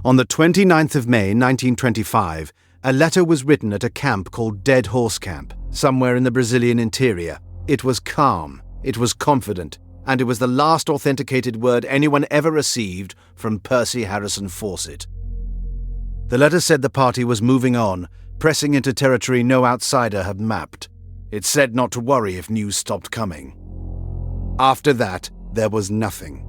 On the 29th of May 1925, a letter was written at a camp called Dead Horse Camp, somewhere in the Brazilian interior. It was calm, it was confident, and it was the last authenticated word anyone ever received from Percy Harrison Fawcett. The letter said the party was moving on, pressing into territory no outsider had mapped. It said not to worry if news stopped coming. After that, there was nothing.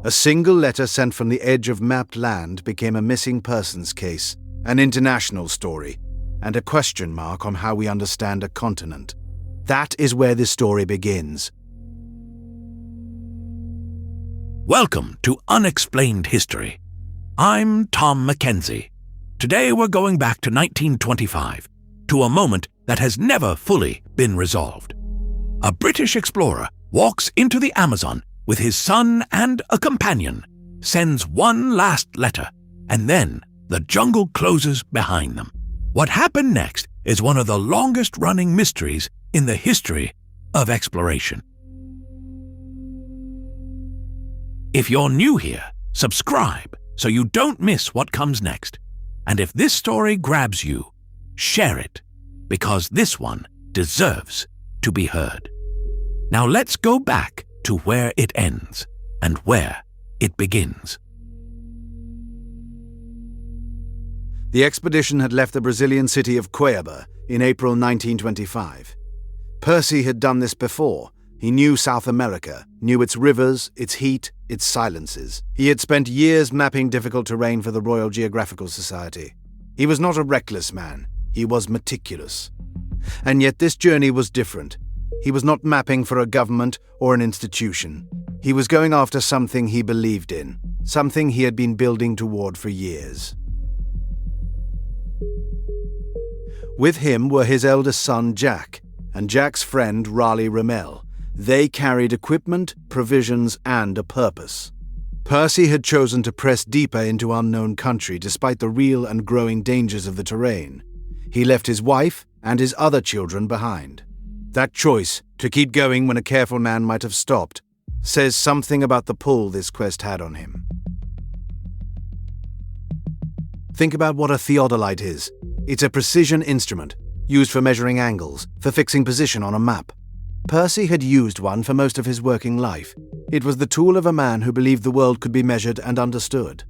A single letter sent from the edge of mapped land became a missing persons case, an international story, and a question mark on how we understand a continent. That is where this story begins. Welcome to Unexplained History. I'm Tom McKenzie. Today we're going back to 1925, to a moment that has never fully been resolved. A British explorer walks into the Amazon with his son and a companion, sends one last letter, and then the jungle closes behind them. What happened next is one of the longest-running mysteries in the history of exploration. If you're new here, subscribe so you don't miss what comes next. And if this story grabs you, share it, because this one deserves to be heard. Now let's go back to where it ends and where it begins. The expedition had left the Brazilian city of Cuiabá in April 1925. Percy had done this before. He knew South America, knew its rivers, its heat, its silences. He had spent years mapping difficult terrain for the Royal Geographical Society. He was not a reckless man. He was meticulous. And yet this journey was different. He was not mapping for a government or an institution. He was going after something he believed in, something he had been building toward for years. With him were his eldest son, Jack, and Jack's friend, Raleigh Ramel. They carried equipment, provisions, and a purpose. Percy had chosen to press deeper into unknown country despite the real and growing dangers of the terrain. He left his wife and his other children behind. That choice, to keep going when a careful man might have stopped, says something about the pull this quest had on him. Think about what a theodolite is. It's a precision instrument, used for measuring angles, for fixing position on a map. Percy had used one for most of his working life. It was the tool of a man who believed the world could be measured and understood.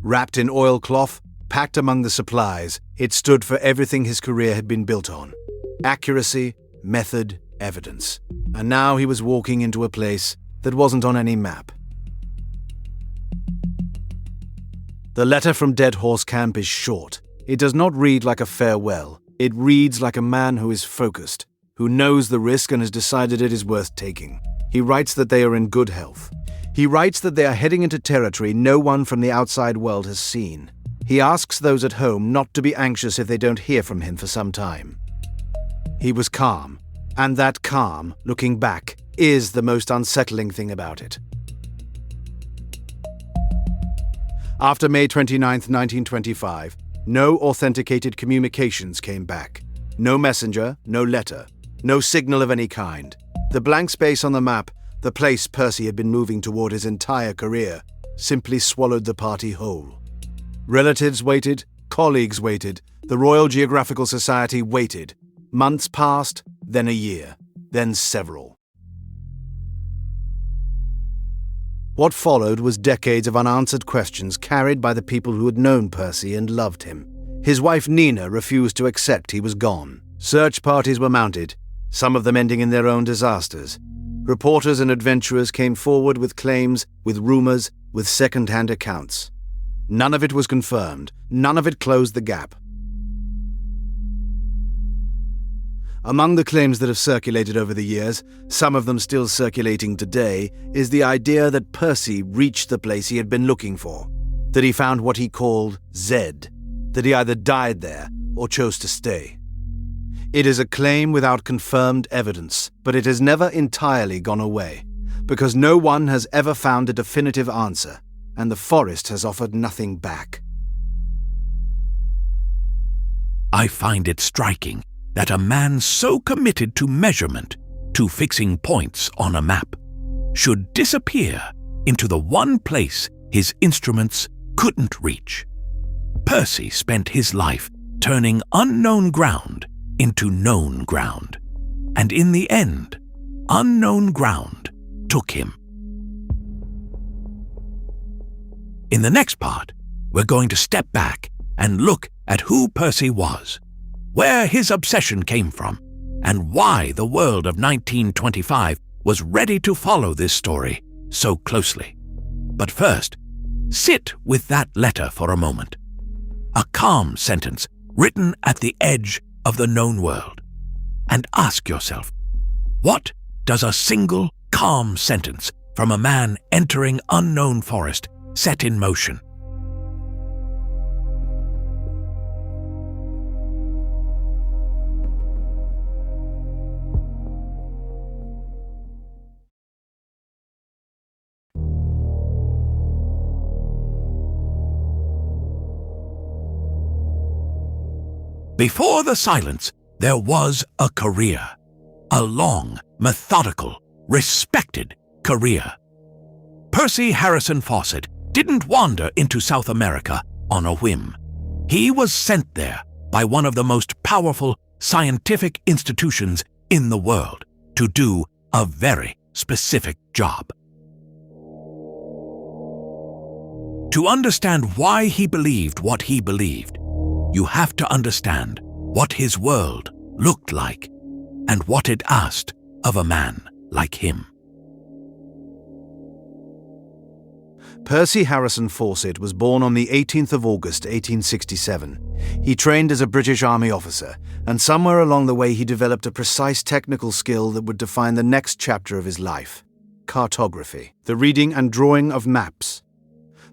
Wrapped in oilcloth, packed among the supplies, it stood for everything his career had been built on. Accuracy, method, evidence. And now he was walking into a place that wasn't on any map. The letter from Dead Horse Camp is short. It does not read like a farewell. It reads like a man who is focused, who knows the risk and has decided it is worth taking. He writes that they are in good health. He writes that they are heading into territory no one from the outside world has seen. He asks those at home not to be anxious if they don't hear from him for some time. He was calm, and that calm, looking back, is the most unsettling thing about it. After May 29, 1925, no authenticated communications came back. No messenger, no letter, no signal of any kind. The blank space on the map, the place Percy had been moving toward his entire career, simply swallowed the party whole. Relatives waited, colleagues waited, the Royal Geographical Society waited. Months passed, then a year, then several. What followed was decades of unanswered questions carried by the people who had known Percy and loved him. His wife Nina refused to accept he was gone. Search parties were mounted, some of them ending in their own disasters. Reporters and adventurers came forward with claims, with rumors, with second-hand accounts. None of it was confirmed. None of it closed the gap. Among the claims that have circulated over the years, some of them still circulating today, is the idea that Percy reached the place he had been looking for, that he found what he called Zed, that he either died there or chose to stay. It is a claim without confirmed evidence, but it has never entirely gone away, because no one has ever found a definitive answer, and the forest has offered nothing back. I find it striking that a man so committed to measurement, to fixing points on a map, should disappear into the one place his instruments couldn't reach. Percy spent his life turning unknown ground into known ground, and in the end, unknown ground took him. In the next part, we're going to step back and look at who Percy was, where his obsession came from, and why the world of 1925 was ready to follow this story so closely. But first, sit with that letter for a moment. A calm sentence written at the edge of the known world. And ask yourself, what does a single calm sentence from a man entering unknown forest set in motion? Before the silence, there was a career. A long, methodical, respected career. Percy Harrison Fawcett didn't wander into South America on a whim. He was sent there by one of the most powerful scientific institutions in the world to do a very specific job. To understand why he believed what he believed, you have to understand what his world looked like and what it asked of a man like him. Percy Harrison Fawcett was born on the 18th of August, 1867. He trained as a British Army officer, and somewhere along the way he developed a precise technical skill that would define the next chapter of his life: cartography, the reading and drawing of maps.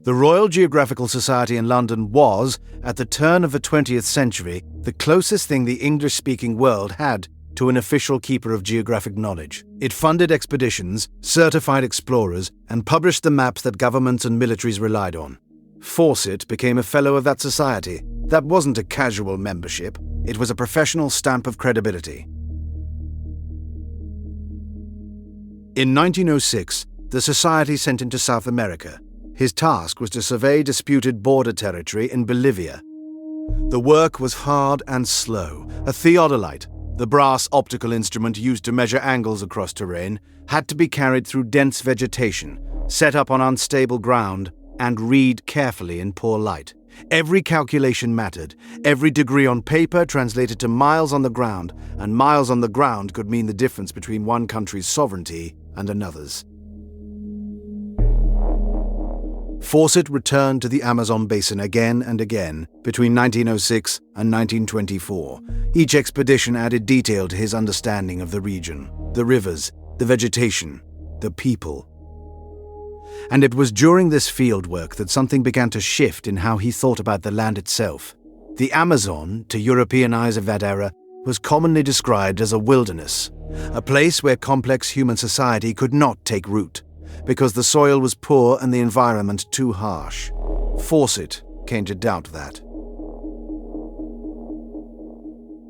The Royal Geographical Society in London was, at the turn of the 20th century, the closest thing the English-speaking world had to an official keeper of geographic knowledge. It funded expeditions, certified explorers, and published the maps that governments and militaries relied on. Fawcett became a fellow of that society. That wasn't a casual membership. It was a professional stamp of credibility. In 1906, the society sent him to South America. His task was to survey disputed border territory in Bolivia. The work was hard and slow. A theodolite, the brass optical instrument used to measure angles across terrain, had to be carried through dense vegetation, set up on unstable ground, and read carefully in poor light. Every calculation mattered. Every degree on paper translated to miles on the ground, and miles on the ground could mean the difference between one country's sovereignty and another's. Fawcett returned to the Amazon basin again and again between 1906 and 1924. Each expedition added detail to his understanding of the region, the rivers, the vegetation, the people. And it was during this fieldwork that something began to shift in how he thought about the land itself. The Amazon, to European eyes of that era, was commonly described as a wilderness, a place where complex human society could not take root, because the soil was poor and the environment too harsh. Fawcett came to doubt that.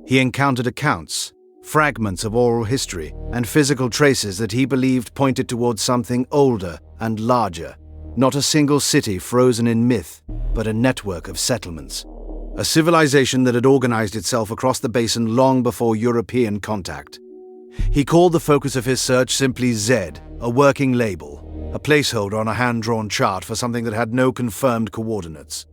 He encountered accounts, fragments of oral history, and physical traces that he believed pointed towards something older and larger, not a single city frozen in myth, but a network of settlements. A civilization that had organized itself across the basin long before European contact. He called the focus of his search simply Z, a working label, a placeholder on a hand-drawn chart for something that had no confirmed coordinates.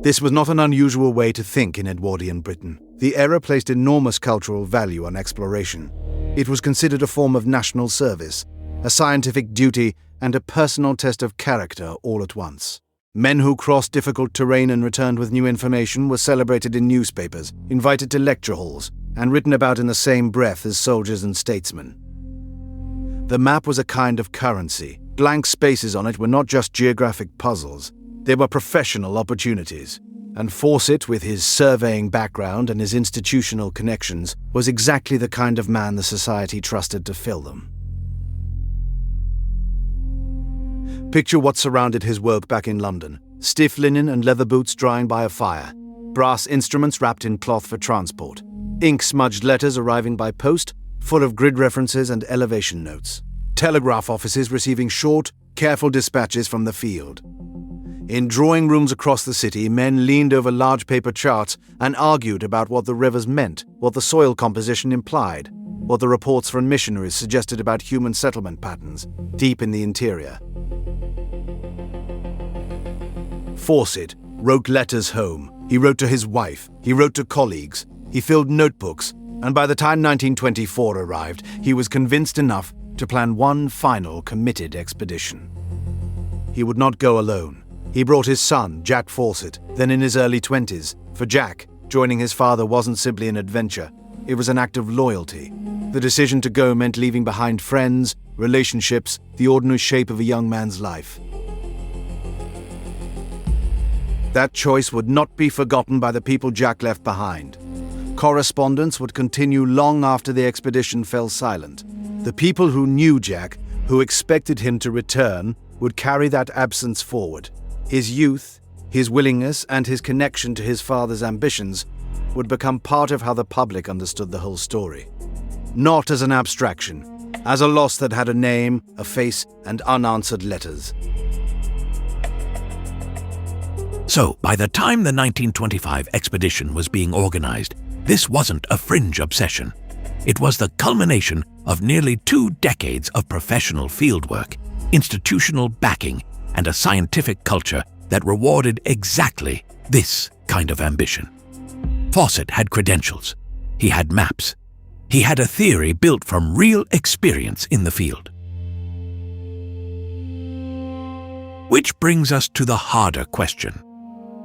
This was not an unusual way to think in Edwardian Britain. The era placed enormous cultural value on exploration. It was considered a form of national service, a scientific duty, and a personal test of character all at once. Men who crossed difficult terrain and returned with new information were celebrated in newspapers, invited to lecture halls, and written about in the same breath as soldiers and statesmen. The map was a kind of currency. Blank spaces on it were not just geographic puzzles. They were professional opportunities. And Fawcett, with his surveying background and his institutional connections, was exactly the kind of man the society trusted to fill them. Picture what surrounded his work back in London. Stiff linen and leather boots drying by a fire. Brass instruments wrapped in cloth for transport. Ink-smudged letters arriving by post, full of grid references and elevation notes. telegraph offices receiving short, careful dispatches from the field. In drawing rooms across the city, men leaned over large paper charts and argued about what the rivers meant, what the soil composition implied, what the reports from missionaries suggested about human settlement patterns deep in the interior. Fawcett wrote letters home. He wrote to his wife. He wrote to colleagues. He filled notebooks, and by the time 1924 arrived, he was convinced enough to plan one final committed expedition. He would not go alone. He brought his son, Jack Fawcett, then in his early 20s. For Jack, joining his father wasn't simply an adventure. It was an act of loyalty. The decision to go meant leaving behind friends, relationships, the ordinary shape of a young man's life. That choice would not be forgotten by the people Jack left behind. Correspondence would continue long after the expedition fell silent. The people who knew Jack, who expected him to return, would carry that absence forward. His youth, his willingness, and his connection to his father's ambitions would become part of how the public understood the whole story. Not as an abstraction, as a loss that had a name, a face, and unanswered letters. So, by the time the 1925 expedition was being organized, this wasn't a fringe obsession. It was the culmination of nearly 2 decades of professional fieldwork, institutional backing, and a scientific culture that rewarded exactly this kind of ambition. Fawcett had credentials. He had maps. He had a theory built from real experience in the field. Which brings us to the harder question.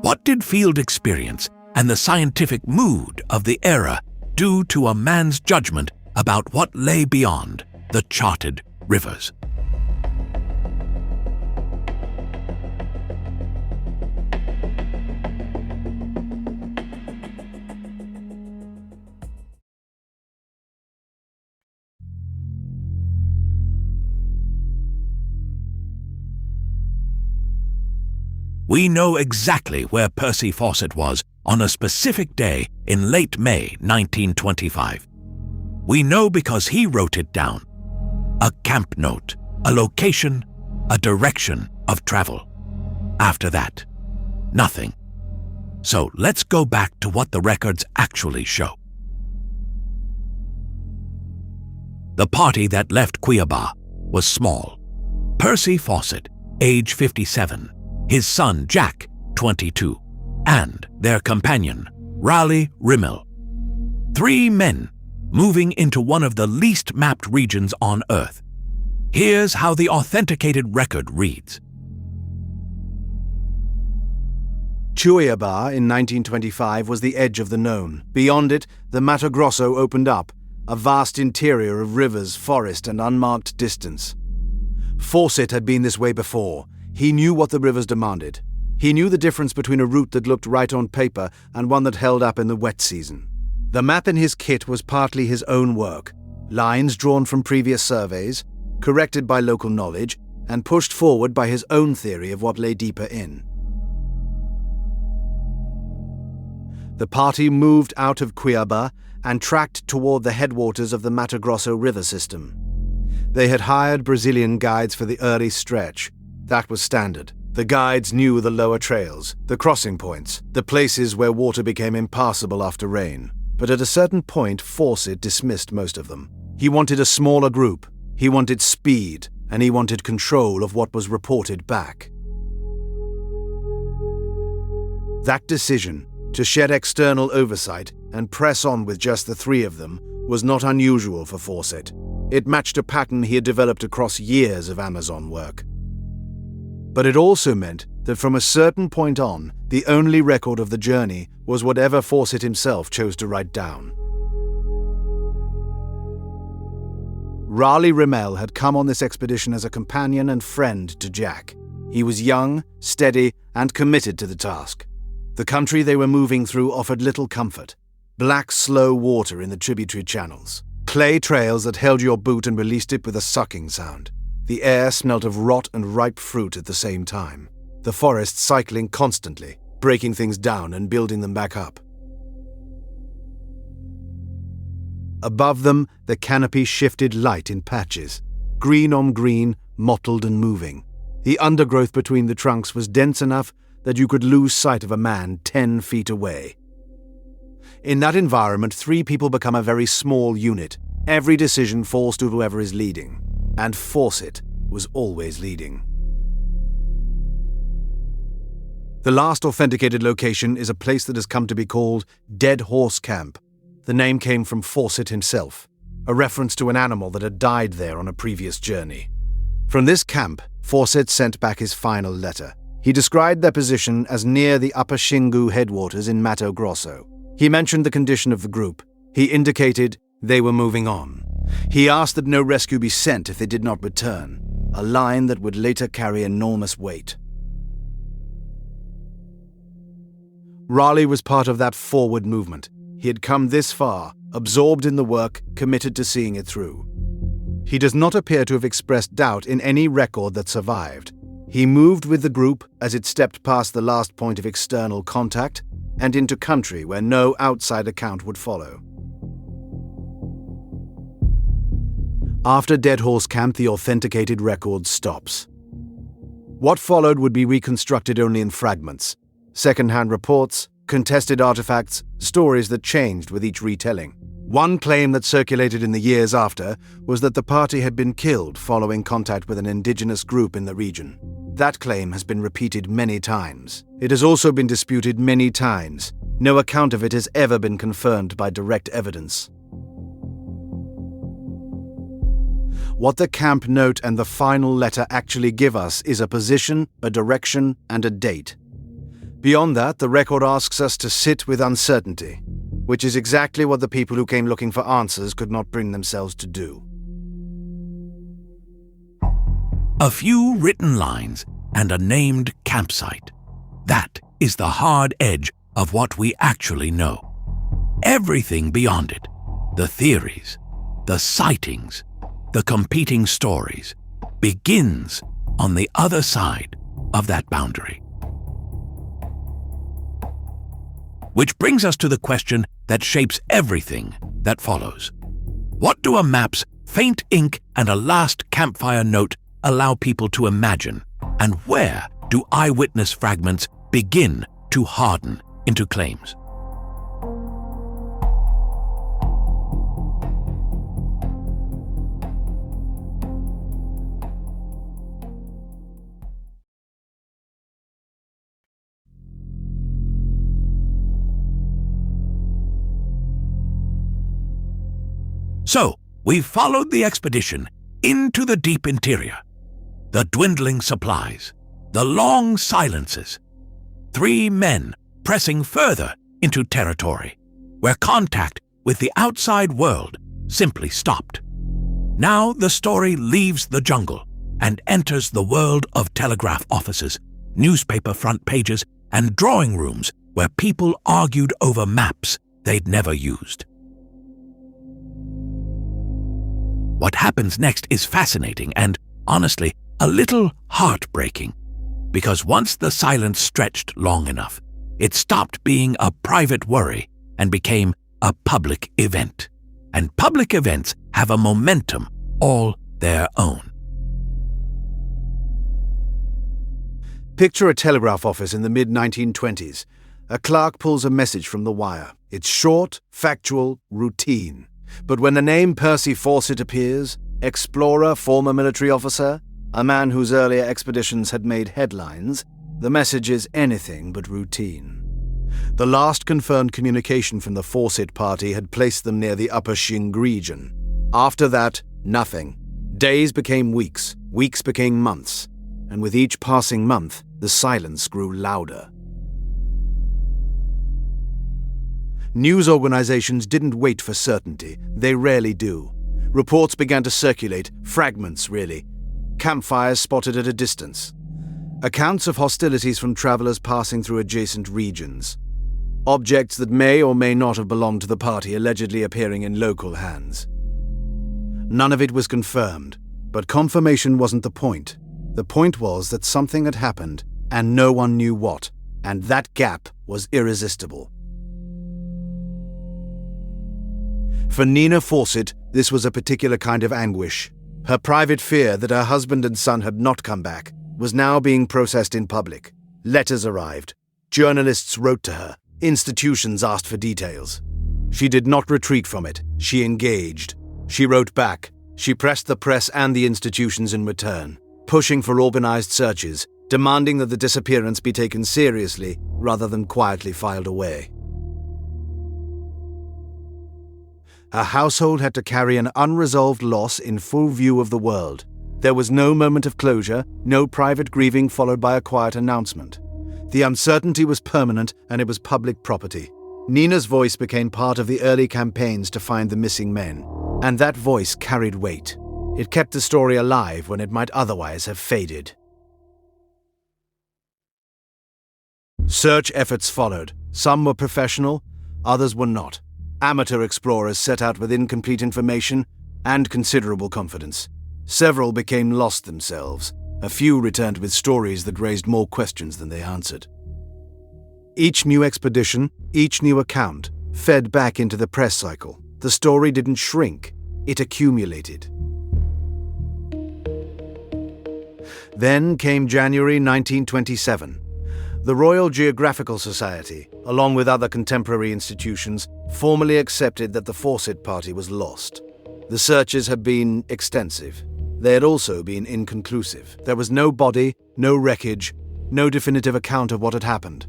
What did field experience and the scientific mood of the era do to a man's judgment about what lay beyond the charted rivers? We know exactly where Percy Fawcett was on a specific day in late May 1925. We know because he wrote it down. A camp note, a location, a direction of travel. After that, nothing. So let's go back to what the records actually show. The party that left Cuiabá was small. Percy Fawcett, age 57, his son Jack, 22, and their companion, Raleigh Rimmel. 3 men moving into one of the least mapped regions on Earth. Here's how the authenticated record reads. Cuiabá in 1925 was the edge of the known. Beyond it, the Mato Grosso opened up, a vast interior of rivers, forest, and unmarked distance. Fawcett had been this way before. He knew what the rivers demanded. He knew the difference between a route that looked right on paper and one that held up in the wet season. The map in his kit was partly his own work, lines drawn from previous surveys, corrected by local knowledge, and pushed forward by his own theory of what lay deeper in. The party moved out of Cuiabá and tracked toward the headwaters of the Mato Grosso river system. They had hired Brazilian guides for the early stretch. That was standard. The guides knew the lower trails, the crossing points, the places where water became impassable after rain. But at a certain point, Fawcett dismissed most of them. He wanted a smaller group, he wanted speed, and he wanted control of what was reported back. That decision, to shed external oversight and press on with just the 3 of them, was not unusual for Fawcett. It matched a pattern he had developed across years of Amazon work. But it also meant that from a certain point on, the only record of the journey was whatever Fawcett himself chose to write down. Raleigh Rimmel had come on this expedition as a companion and friend to Jack. He was young, steady, and committed to the task. The country they were moving through offered little comfort. Black, slow water in the tributary channels. Clay trails that held your boot and released it with a sucking sound. The air smelt of rot and ripe fruit at the same time. The forest cycling constantly, breaking things down and building them back up. Above them, the canopy shifted light in patches. green on green, mottled and moving. The undergrowth between the trunks was dense enough that you could lose sight of a man 10 feet away. In that environment, 3 people become a very small unit. Every decision falls to whoever is leading, and Fawcett was always leading. The last authenticated location is a place that has come to be called Dead Horse Camp. The name came from Fawcett himself, a reference to an animal that had died there on a previous journey. From this camp, Fawcett sent back his final letter. He described their position as near the Upper Xingu headwaters in Mato Grosso. He mentioned the condition of the group. He indicated they were moving on. He asked that no rescue be sent if they did not return, a line that would later carry enormous weight. Raleigh was part of that forward movement. He had come this far, absorbed in the work, committed to seeing it through. He does not appear to have expressed doubt in any record that survived. He moved with the group as it stepped past the last point of external contact and into country where no outside account would follow. After Dead Horse Camp, the authenticated record stops. What followed would be reconstructed only in fragments. Second-hand reports, contested artifacts, stories that changed with each retelling. One claim that circulated in the years after was that the party had been killed following contact with an indigenous group in the region. That claim has been repeated many times. It has also been disputed many times. No account of it has ever been confirmed by direct evidence. What the camp note and the final letter actually give us is a position, a direction, and a date. Beyond that, the record asks us to sit with uncertainty, which is exactly what the people who came looking for answers could not bring themselves to do. A few written lines and a named campsite. That is the hard edge of what we actually know. Everything beyond it, the theories, the sightings, the competing stories, begins on the other side of that boundary. Which brings us to the question that shapes everything that follows. What do a map's faint ink and a last campfire note allow people to imagine, and where do eyewitness fragments begin to harden into claims? So, we've followed the expedition into the deep interior. The dwindling supplies, the long silences. 3 men pressing further into territory, where contact with the outside world simply stopped. Now the story leaves the jungle and enters the world of telegraph offices, newspaper front pages, and drawing rooms where people argued over maps they'd never used. What happens next is fascinating and, honestly, a little heartbreaking, because once the silence stretched long enough, it stopped being a private worry and became a public event. And public events have a momentum all their own. Picture a telegraph office in the mid-1920s. A clerk pulls a message from the wire. It's short, factual, routine. But when the name Percy Fawcett appears, explorer, former military officer, a man whose earlier expeditions had made headlines, the message is anything but routine. The last confirmed communication from the Fawcett party had placed them near the Upper Xingu region. After that, nothing. Days became weeks, weeks became months, and with each passing month, the silence grew louder. News organizations didn't wait for certainty. They rarely do. Reports began to circulate, fragments really. Campfires spotted at a distance. Accounts of hostilities from travelers passing through adjacent regions. Objects that may or may not have belonged to the party allegedly appearing in local hands. None of it was confirmed, but confirmation wasn't the point. The point was that something had happened, and no one knew what, and that gap was irresistible. For Nina Fawcett, this was a particular kind of anguish. Her private fear that her husband and son had not come back was now being processed in public. Letters arrived. Journalists wrote to her. Institutions asked for details. She did not retreat from it. She engaged. She wrote back. She pressed the press and the institutions in return, pushing for organized searches, demanding that the disappearance be taken seriously rather than quietly filed away. Her household had to carry an unresolved loss in full view of the world. There was no moment of closure, no private grieving followed by a quiet announcement. The uncertainty was permanent and it was public property. Nina's voice became part of the early campaigns to find the missing men, and that voice carried weight. It kept the story alive when it might otherwise have faded. Search efforts followed. Some were professional, others were not. Amateur explorers set out with incomplete information and considerable confidence. Several became lost themselves. A few returned with stories that raised more questions than they answered. Each new expedition, each new account, fed back into the press cycle. The story didn't shrink, it accumulated. Then came January 1927. The Royal Geographical Society, along with other contemporary institutions, formally accepted that the Fawcett party was lost. The searches had been extensive. They had also been inconclusive. There was no body, no wreckage, no definitive account of what had happened.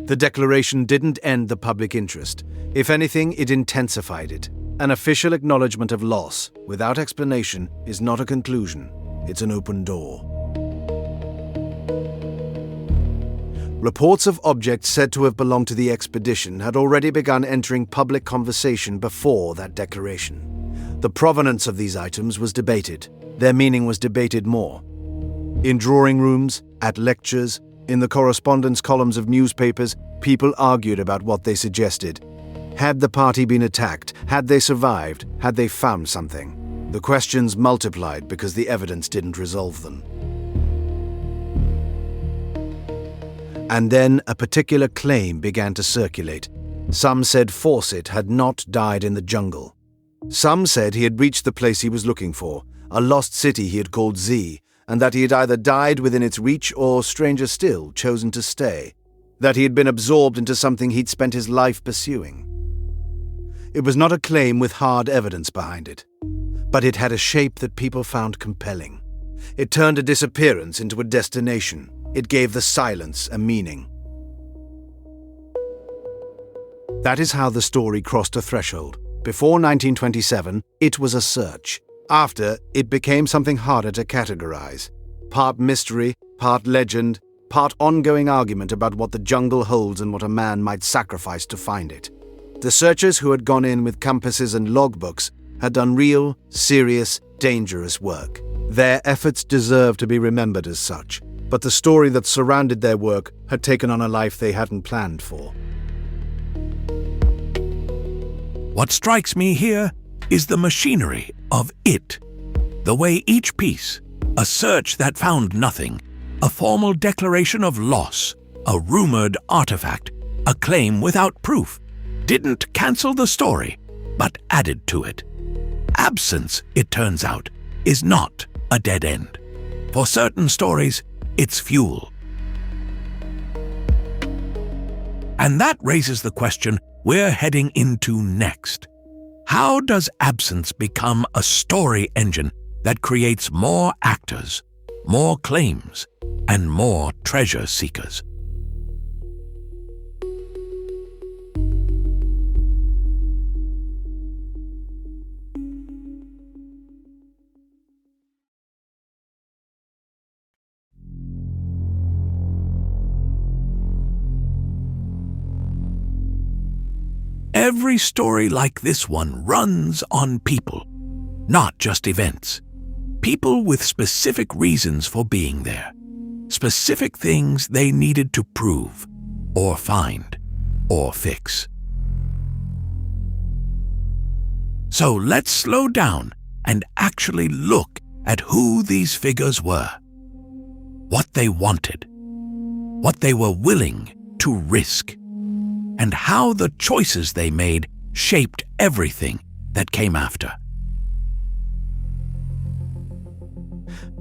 The declaration didn't end the public interest. If anything, it intensified it. An official acknowledgement of loss, without explanation, is not a conclusion. It's an open door. Reports of objects said to have belonged to the expedition had already begun entering public conversation before that declaration. The provenance of these items was debated. Their meaning was debated more. In drawing rooms, at lectures, in the correspondence columns of newspapers, people argued about what they suggested. Had the party been attacked? Had they survived? Had they found something? The questions multiplied because the evidence didn't resolve them. And then a particular claim began to circulate. Some said Fawcett had not died in the jungle. Some said he had reached the place he was looking for, a lost city he had called Z, and that he had either died within its reach or, stranger still, chosen to stay. That he had been absorbed into something he'd spent his life pursuing. It was not a claim with hard evidence behind it, but it had a shape that people found compelling. It turned a disappearance into a destination. It gave the silence a meaning. That is how the story crossed a threshold. Before 1927, it was a search. After, it became something harder to categorize. Part mystery, part legend, part ongoing argument about what the jungle holds and what a man might sacrifice to find it. The searchers who had gone in with compasses and logbooks had done real, serious, dangerous work. Their efforts deserved to be remembered as such, but the story that surrounded their work had taken on a life they hadn't planned for. What strikes me here is the machinery of it. The way each piece, a search that found nothing, a formal declaration of loss, a rumored artifact, a claim without proof, didn't cancel the story, but added to it. Absence, it turns out, is not a dead end. For certain stories, it's fuel. And that raises the question we're heading into next. How does absence become a story engine that creates more actors, more claims, and more treasure seekers? Every story like this one runs on people, not just events. People with specific reasons for being there, specific things they needed to prove, or find, or fix. So let's slow down and actually look at who these figures were, what they wanted, what they were willing to risk, and how the choices they made shaped everything that came after.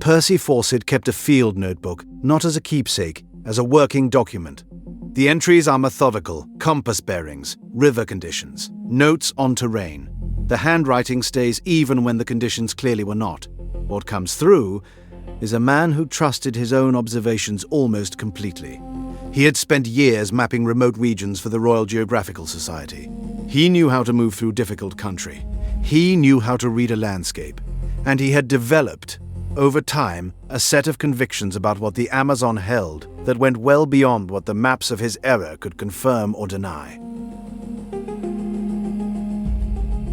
Percy Fawcett kept a field notebook, not as a keepsake, as a working document. The entries are methodical, compass bearings, river conditions, notes on terrain. The handwriting stays even when the conditions clearly were not. What comes through is a man who trusted his own observations almost completely. He had spent years mapping remote regions for the Royal Geographical Society. He knew how to move through difficult country. He knew how to read a landscape. And he had developed, over time, a set of convictions about what the Amazon held that went well beyond what the maps of his era could confirm or deny.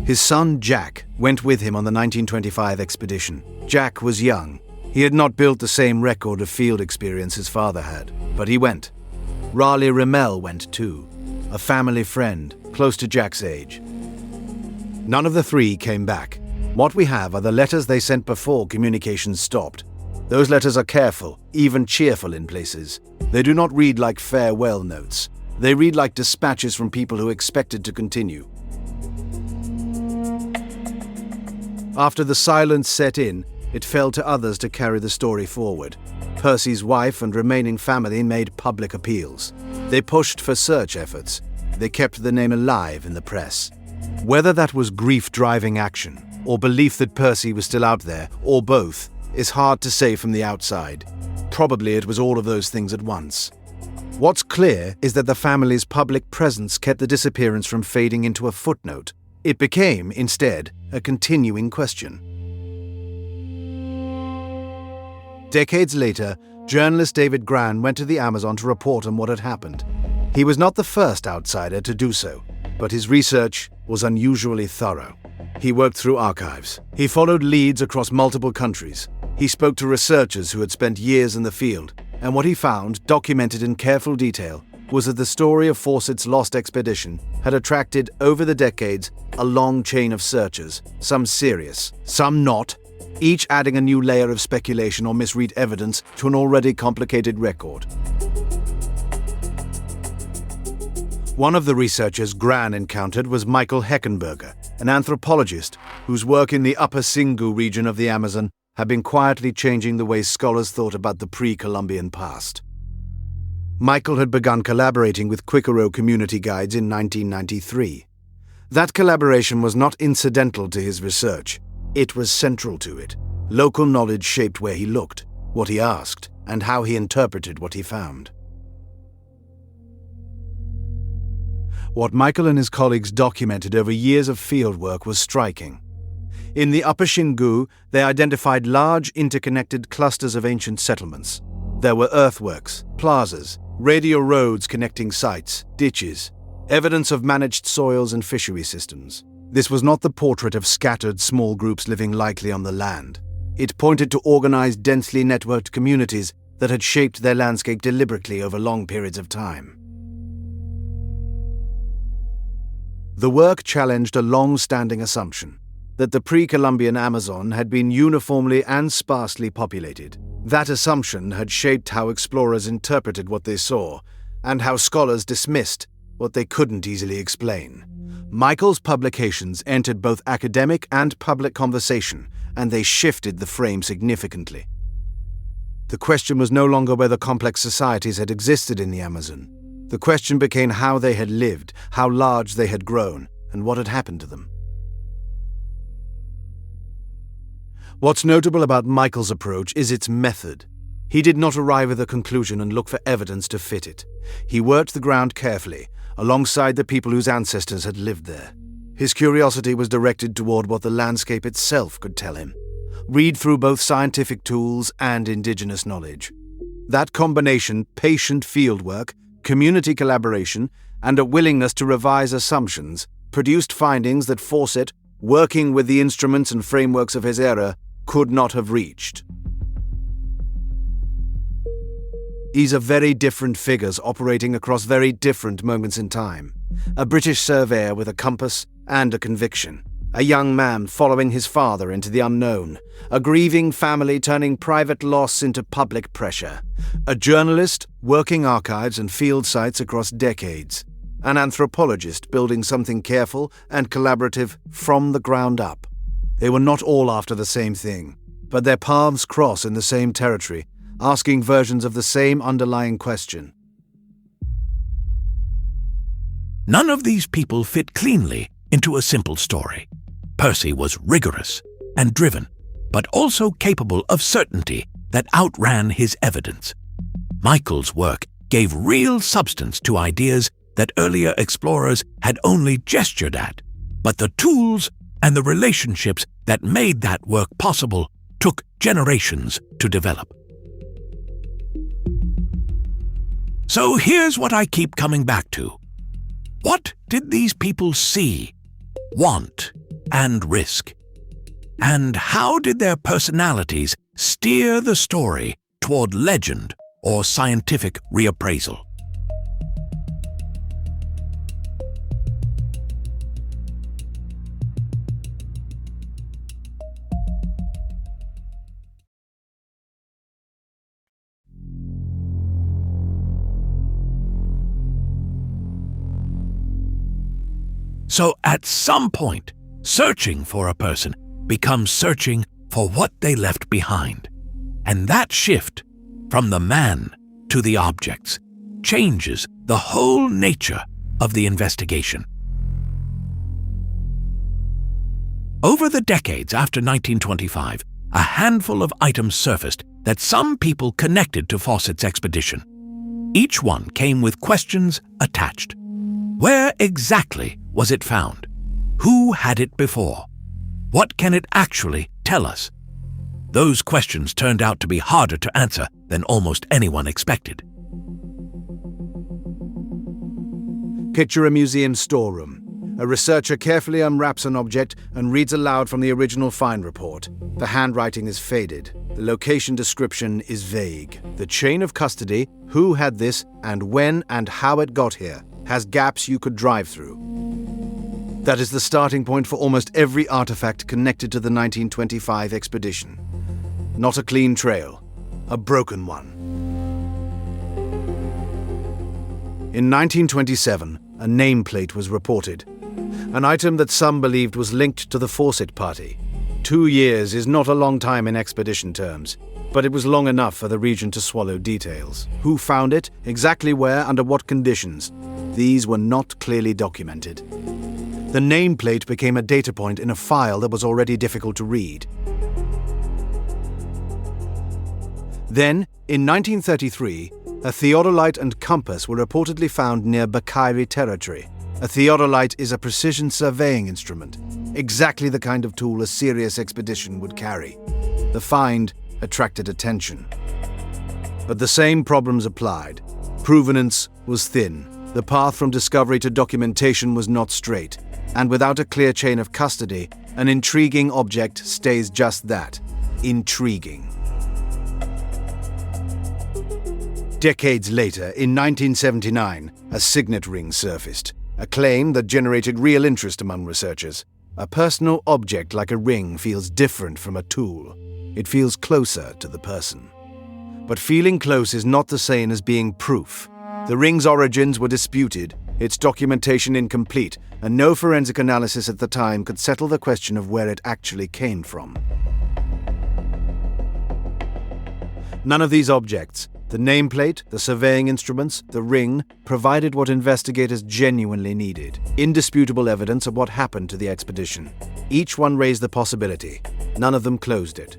His son, Jack, went with him on the 1925 expedition. Jack was young. He had not built the same record of field experience his father had, but he went. Raleigh Rimmel went too, a family friend, close to Jack's age. None of the three came back. What we have are the letters they sent before communications stopped. Those letters are careful, even cheerful in places. They do not read like farewell notes. They read like dispatches from people who expected to continue. After the silence set in, it fell to others to carry the story forward. Percy's wife and remaining family made public appeals. They pushed for search efforts. They kept the name alive in the press. Whether that was grief-driving action, or belief that Percy was still out there, or both, is hard to say from the outside. Probably it was all of those things at once. What's clear is that the family's public presence kept the disappearance from fading into a footnote. It became, instead, a continuing question. Decades later, journalist David Gran went to the Amazon to report on what had happened. He was not the first outsider to do so, but his research was unusually thorough. He worked through archives. He followed leads across multiple countries. He spoke to researchers who had spent years in the field, and what he found, documented in careful detail, was that the story of Fawcett's lost expedition had attracted, over the decades, a long chain of searchers, some serious, some not, each adding a new layer of speculation or misread evidence to an already complicated record. One of the researchers Gran encountered was Michael Heckenberger, an anthropologist whose work in the Upper Singu region of the Amazon had been quietly changing the way scholars thought about the pre-Columbian past. Michael had begun collaborating with Quikero community guides in 1993. That collaboration was not incidental to his research. It was central to it. Local knowledge shaped where he looked, what he asked, and how he interpreted what he found. What Michael and his colleagues documented over years of fieldwork was striking. In the Upper Xingu, they identified large interconnected clusters of ancient settlements. There were earthworks, plazas, radial roads connecting sites, ditches, evidence of managed soils and fishery systems. This was not the portrait of scattered small groups living lightly on the land. It pointed to organized, densely networked communities that had shaped their landscape deliberately over long periods of time. The work challenged a long-standing assumption that the pre-Columbian Amazon had been uniformly and sparsely populated. That assumption had shaped how explorers interpreted what they saw, and how scholars dismissed what they couldn't easily explain. Michael's publications entered both academic and public conversation, and they shifted the frame significantly. The question was no longer whether complex societies had existed in the Amazon. The question became how they had lived, how large they had grown, and what had happened to them. What's notable about Michael's approach is its method. He did not arrive at a conclusion and look for evidence to fit it. He worked the ground carefully, alongside the people whose ancestors had lived there. His curiosity was directed toward what the landscape itself could tell him. Read through both scientific tools and indigenous knowledge. That combination, patient fieldwork, community collaboration, and a willingness to revise assumptions, produced findings that Fawcett, working with the instruments and frameworks of his era, could not have reached. These are very different figures operating across very different moments in time. A British surveyor with a compass and a conviction. A young man following his father into the unknown. A grieving family turning private loss into public pressure. A journalist working archives and field sites across decades. An anthropologist building something careful and collaborative from the ground up. They were not all after the same thing, but their paths cross in the same territory, asking versions of the same underlying question. None of these people fit cleanly into a simple story. Percy was rigorous and driven, but also capable of certainty that outran his evidence. Michael's work gave real substance to ideas that earlier explorers had only gestured at, but the tools and the relationships that made that work possible took generations to develop. So here's what I keep coming back to. What did these people see, want, and risk? And how did their personalities steer the story toward legend or scientific reappraisal? So at some point, searching for a person becomes searching for what they left behind. And that shift from the man to the objects changes the whole nature of the investigation. Over the decades after 1925, a handful of items surfaced that some people connected to Fawcett's expedition. Each one came with questions attached. Where exactly was it found? Who had it before? What can it actually tell us? Those questions turned out to be harder to answer than almost anyone expected. Picture a museum storeroom. A researcher carefully unwraps an object and reads aloud from the original find report. The handwriting is faded. The location description is vague. The chain of custody, who had this, and when and how it got here, has gaps you could drive through. That is the starting point for almost every artifact connected to the 1925 expedition. Not a clean trail, a broken one. In 1927, a nameplate was reported, an item that some believed was linked to the Fawcett party. 2 years is not a long time in expedition terms, but it was long enough for the region to swallow details. Who found it, exactly where, under what conditions? These were not clearly documented. The nameplate became a data point in a file that was already difficult to read. Then, in 1933, a theodolite and compass were reportedly found near Bakiri territory. A theodolite is a precision surveying instrument, exactly the kind of tool a serious expedition would carry. The find attracted attention. But the same problems applied. Provenance was thin. The path from discovery to documentation was not straight. And without a clear chain of custody, an intriguing object stays just that, intriguing. Decades later, in 1979, a signet ring surfaced, a claim that generated real interest among researchers. A personal object like a ring feels different from a tool. It feels closer to the person. But feeling close is not the same as being proof. The ring's origins were disputed, its documentation incomplete, and no forensic analysis at the time could settle the question of where it actually came from. None of these objects, the nameplate, the surveying instruments, the ring, provided what investigators genuinely needed: indisputable evidence of what happened to the expedition. Each one raised the possibility. None of them closed it.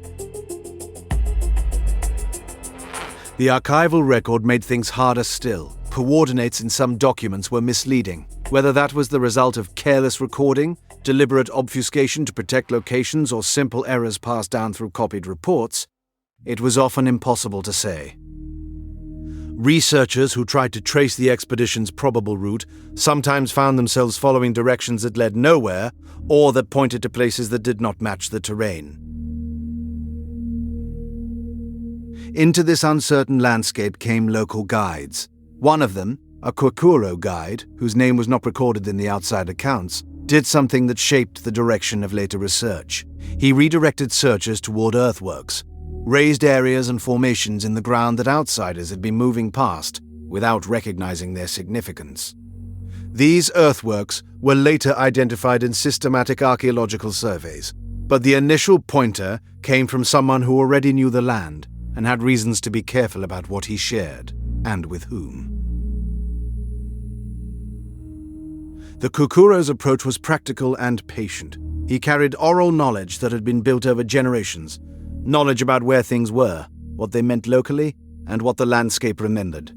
The archival record made things harder still. Coordinates in some documents were misleading. Whether that was the result of careless recording, deliberate obfuscation to protect locations, or simple errors passed down through copied reports, it was often impossible to say. Researchers who tried to trace the expedition's probable route sometimes found themselves following directions that led nowhere, or that pointed to places that did not match the terrain. Into this uncertain landscape came local guides. One of them, a Cuiabá guide, whose name was not recorded in the outside accounts, did something that shaped the direction of later research. He redirected searchers toward earthworks, raised areas and formations in the ground that outsiders had been moving past without recognizing their significance. These earthworks were later identified in systematic archaeological surveys, But the initial pointer came from someone who already knew the land and had reasons to be careful about what he shared, and with whom. The Cucuro's approach was practical and patient. He carried oral knowledge that had been built over generations, knowledge about where things were, what they meant locally, and what the landscape remembered.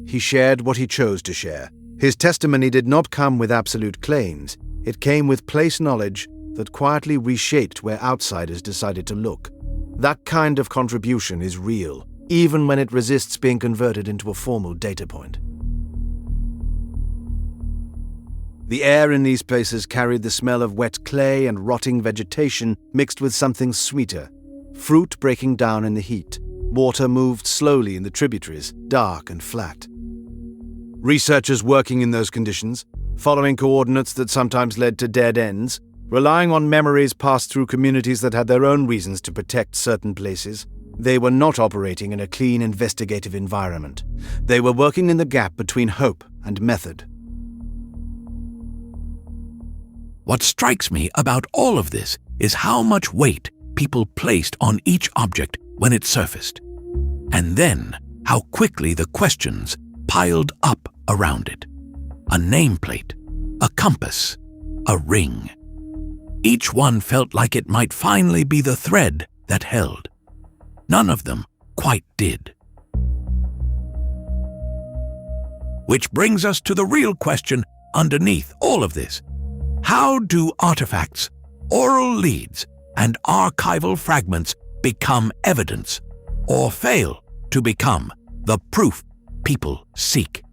He shared what he chose to share. His testimony did not come with absolute claims. It came with place knowledge that quietly reshaped where outsiders decided to look. That kind of contribution is real, even when it resists being converted into a formal data point. The air in these places carried the smell of wet clay and rotting vegetation mixed with something sweeter, fruit breaking down in the heat. Water moved slowly in the tributaries, dark and flat. Researchers working in those conditions, following coordinates that sometimes led to dead ends, relying on memories passed through communities that had their own reasons to protect certain places, they were not operating in a clean investigative environment. They were working in the gap between hope and method. What strikes me about all of this is how much weight people placed on each object when it surfaced, and then how quickly the questions piled up around it. A nameplate, a compass, a ring. Each one felt like it might finally be the thread that held. None of them quite did. Which brings us to the real question underneath all of this. How do artifacts, oral leads, and archival fragments become evidence, or fail to become the proof people seek?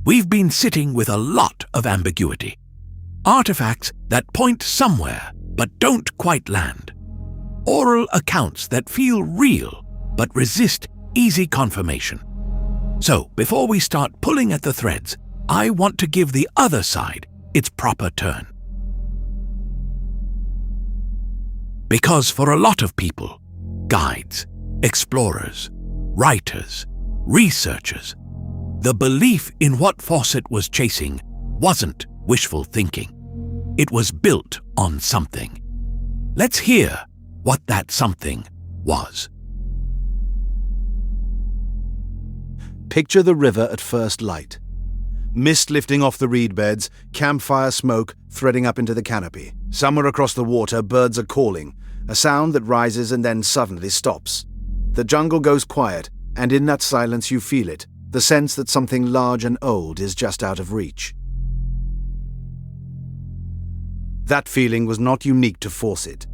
We've been sitting with a lot of ambiguity. Artifacts that point somewhere but don't quite land. Oral accounts that feel real but resist easy confirmation. So, before we start pulling at the threads, I want to give the other side its proper turn. Because for a lot of people, guides, explorers, writers, researchers, the belief in what Fawcett was chasing wasn't wishful thinking. It was built on something. Let's hear what that something was. Picture the river at first light. Mist lifting off the reed beds, campfire smoke threading up into the canopy. Somewhere across the water, birds are calling, a sound that rises and then suddenly stops. The jungle goes quiet, and in that silence you feel it, the sense that something large and old is just out of reach. That feeling was not unique to Fawcett.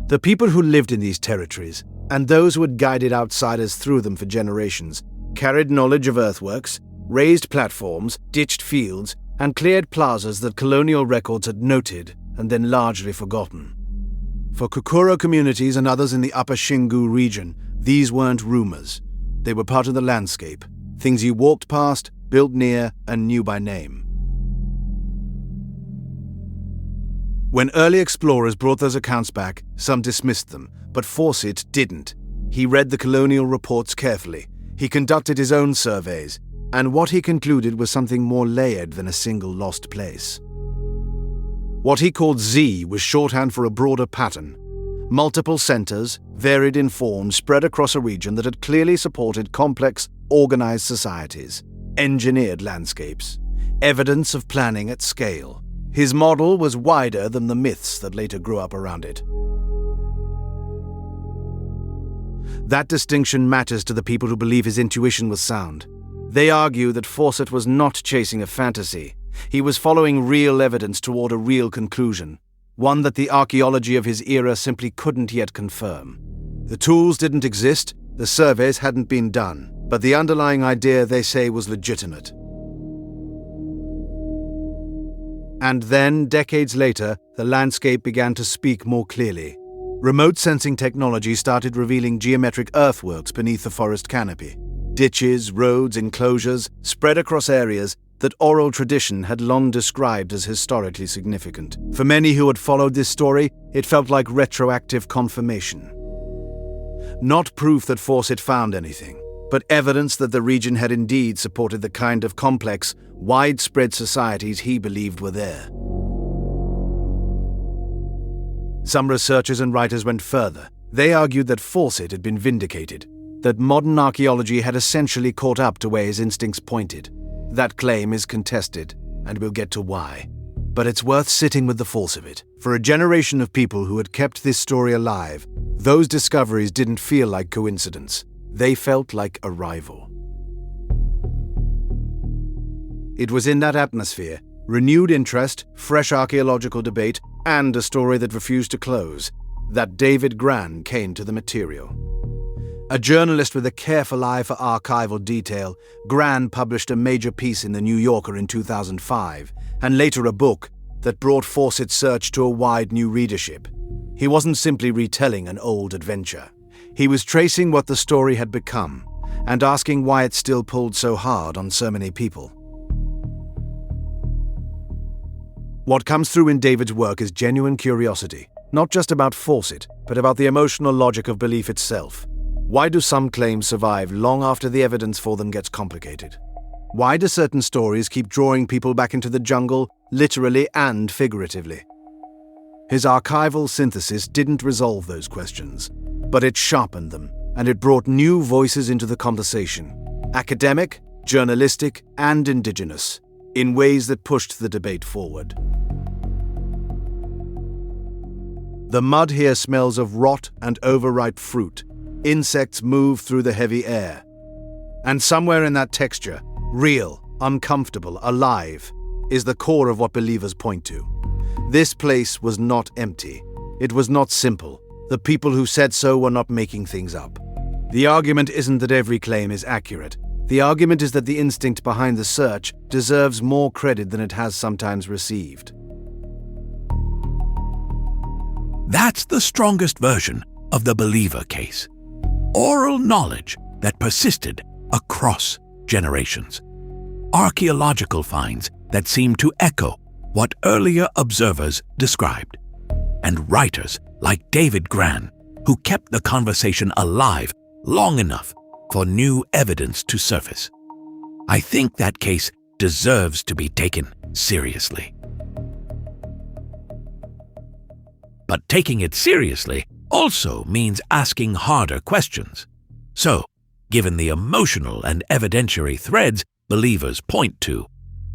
The people who lived in these territories, and those who had guided outsiders through them for generations, carried knowledge of earthworks, raised platforms, ditched fields, and cleared plazas that colonial records had noted and then largely forgotten. For Cucuro communities and others in the upper Xingu region, these weren't rumors. They were part of the landscape, things you walked past, built near, and knew by name. When early explorers brought those accounts back, some dismissed them, but Fawcett didn't. He read the colonial reports carefully. He conducted his own surveys, and what he concluded was something more layered than a single lost place. What he called Z was shorthand for a broader pattern. Multiple centers, varied in form, spread across a region that had clearly supported complex, organized societies, engineered landscapes, evidence of planning at scale. His model was wider than the myths that later grew up around it. That distinction matters to the people who believe his intuition was sound. They argue that Fawcett was not chasing a fantasy. He was following real evidence toward a real conclusion, one that the archaeology of his era simply couldn't yet confirm. The tools didn't exist, the surveys hadn't been done, but the underlying idea, they say, was legitimate. And then, decades later, the landscape began to speak more clearly. Remote sensing technology started revealing geometric earthworks beneath the forest canopy. Ditches, roads, enclosures, spread across areas that oral tradition had long described as historically significant. For many who had followed this story, it felt like retroactive confirmation. Not proof that Fawcett found anything, but evidence that the region had indeed supported the kind of complex, widespread societies he believed were there. Some researchers and writers went further. They argued that Fawcett had been vindicated, that modern archaeology had essentially caught up to where his instincts pointed. That claim is contested, and we'll get to why. But it's worth sitting with the force of it. For a generation of people who had kept this story alive, those discoveries didn't feel like coincidence. They felt like arrival. It was in that atmosphere, renewed interest, fresh archaeological debate, and a story that refused to close, that David Gran came to the material. A journalist with a careful eye for archival detail, Gran published a major piece in The New Yorker in 2005, and later a book that brought Fawcett's search to a wide new readership. He wasn't simply retelling an old adventure. He was tracing what the story had become, and asking why it still pulled so hard on so many people. What comes through in David's work is genuine curiosity, not just about Fawcett, but about the emotional logic of belief itself. Why do some claims survive long after the evidence for them gets complicated? Why do certain stories keep drawing people back into the jungle, literally and figuratively? His archival synthesis didn't resolve those questions, but it sharpened them, and it brought new voices into the conversation, academic, journalistic, and indigenous, in ways that pushed the debate forward. The mud here smells of rot and overripe fruit. Insects move through the heavy air. And somewhere in that texture, real, uncomfortable, alive, is the core of what believers point to. This place was not empty. It was not simple. The people who said so were not making things up. The argument isn't that every claim is accurate. The argument is that the instinct behind the search deserves more credit than it has sometimes received. That's the strongest version of the believer case. Oral knowledge that persisted across generations. Archaeological finds that seem to echo what earlier observers described. And writers like David Gran, who kept the conversation alive long enough for new evidence to surface. I think that case deserves to be taken seriously. But taking it seriously also means asking harder questions. So, given the emotional and evidentiary threads believers point to,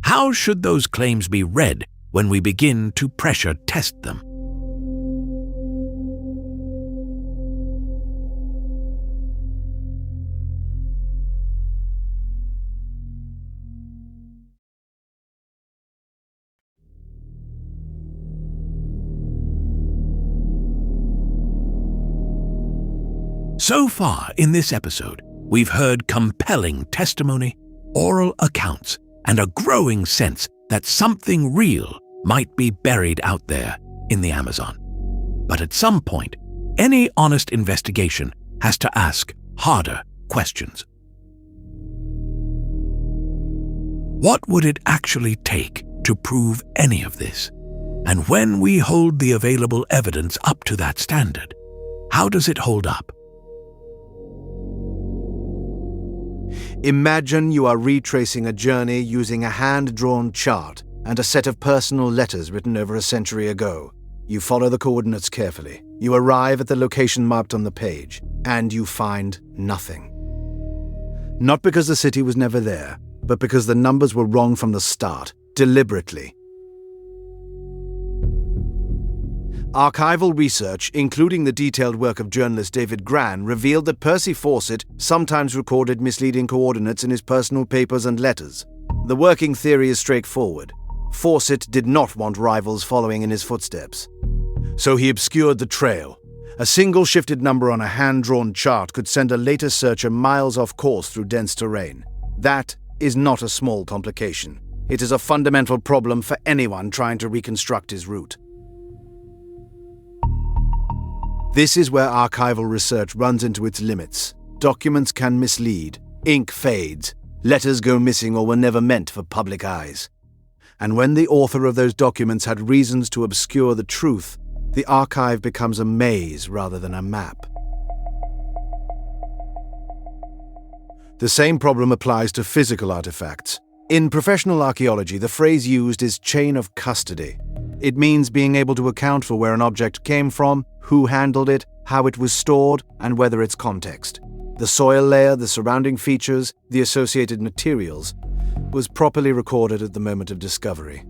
how should those claims be read when we begin to pressure test them? So far in this episode, we've heard compelling testimony, oral accounts, and a growing sense that something real might be buried out there in the Amazon. But at some point, any honest investigation has to ask harder questions. What would it actually take to prove any of this? And when we hold the available evidence up to that standard, how does it hold up? Imagine you are retracing a journey using a hand-drawn chart and a set of personal letters written over a century ago. You follow the coordinates carefully. You arrive at the location marked on the page, and you find nothing. Not because the city was never there, but because the numbers were wrong from the start, deliberately. Archival research, including the detailed work of journalist David Gran, revealed that Percy Fawcett sometimes recorded misleading coordinates in his personal papers and letters. The working theory is straightforward. Fawcett did not want rivals following in his footsteps. So he obscured the trail. A single shifted number on a hand-drawn chart could send a later searcher miles off course through dense terrain. That is not a small complication. It is a fundamental problem for anyone trying to reconstruct his route. This is where archival research runs into its limits. Documents can mislead, ink fades, Letters go missing or were never meant for public eyes. And when the author of those documents had reasons to obscure the truth, the archive becomes a maze rather than a map. The same problem applies to physical artifacts. In professional archaeology, the phrase used is chain of custody. It means being able to account for where an object came from, who handled it, how it was stored, and whether its context. The soil layer, the surrounding features, the associated materials, was properly recorded at the moment of discovery.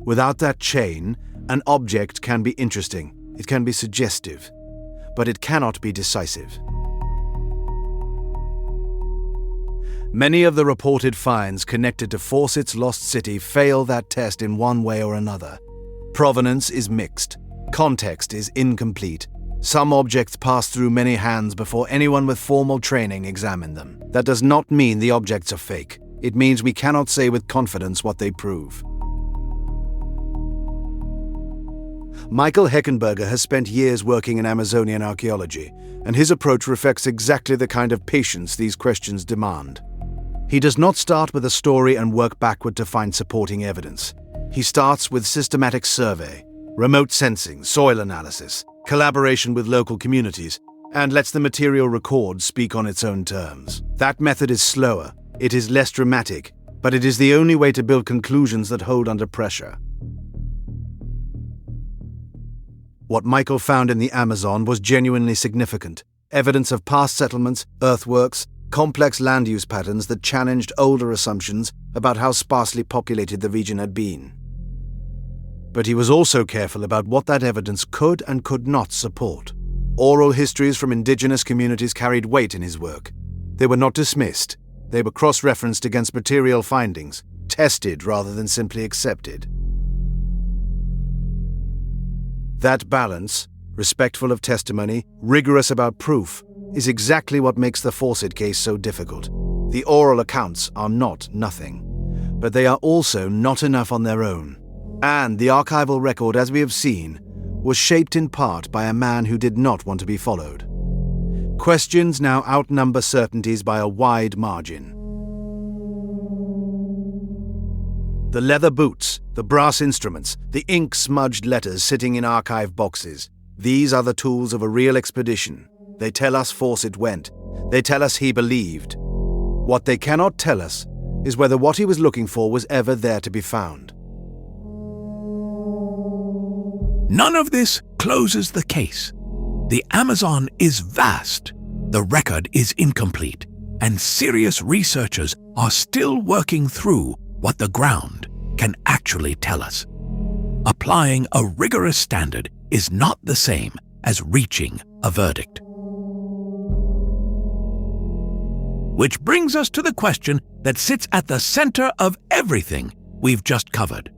Without that chain, an object can be interesting, it can be suggestive, but it cannot be decisive. Many of the reported finds connected to Fawcett's lost city fail that test in one way or another. Provenance is mixed. Context is incomplete. Some objects pass through many hands before anyone with formal training examined them. That does not mean the objects are fake. It means we cannot say with confidence what they prove. Michael Heckenberger has spent years working in Amazonian archaeology, and his approach reflects exactly the kind of patience these questions demand. He does not start with a story and work backward to find supporting evidence. He starts with systematic survey, remote sensing, soil analysis, collaboration with local communities, and lets the material record speak on its own terms. That method is slower, it is less dramatic, but it is the only way to build conclusions that hold under pressure. What Michael found in the Amazon was genuinely significant. Evidence of past settlements, earthworks, complex land use patterns that challenged older assumptions about how sparsely populated the region had been. But he was also careful about what that evidence could and could not support. Oral histories from indigenous communities carried weight in his work. They were not dismissed. They were cross-referenced against material findings, tested rather than simply accepted. That balance, respectful of testimony, rigorous about proof, is exactly what makes the Fawcett case so difficult. The oral accounts are not nothing, but they are also not enough on their own. And the archival record, as we have seen, was shaped in part by a man who did not want to be followed. Questions now outnumber certainties by a wide margin. The leather boots, the brass instruments, the ink-smudged letters sitting in archive boxes. These are the tools of a real expedition. They tell us Fawcett went. They tell us he believed. What they cannot tell us is whether what he was looking for was ever there to be found. None of this closes the case. The Amazon is vast, the record is incomplete, and serious researchers are still working through what the ground can actually tell us. Applying a rigorous standard is not the same as reaching a verdict. Which brings us to the question that sits at the center of everything we've just covered.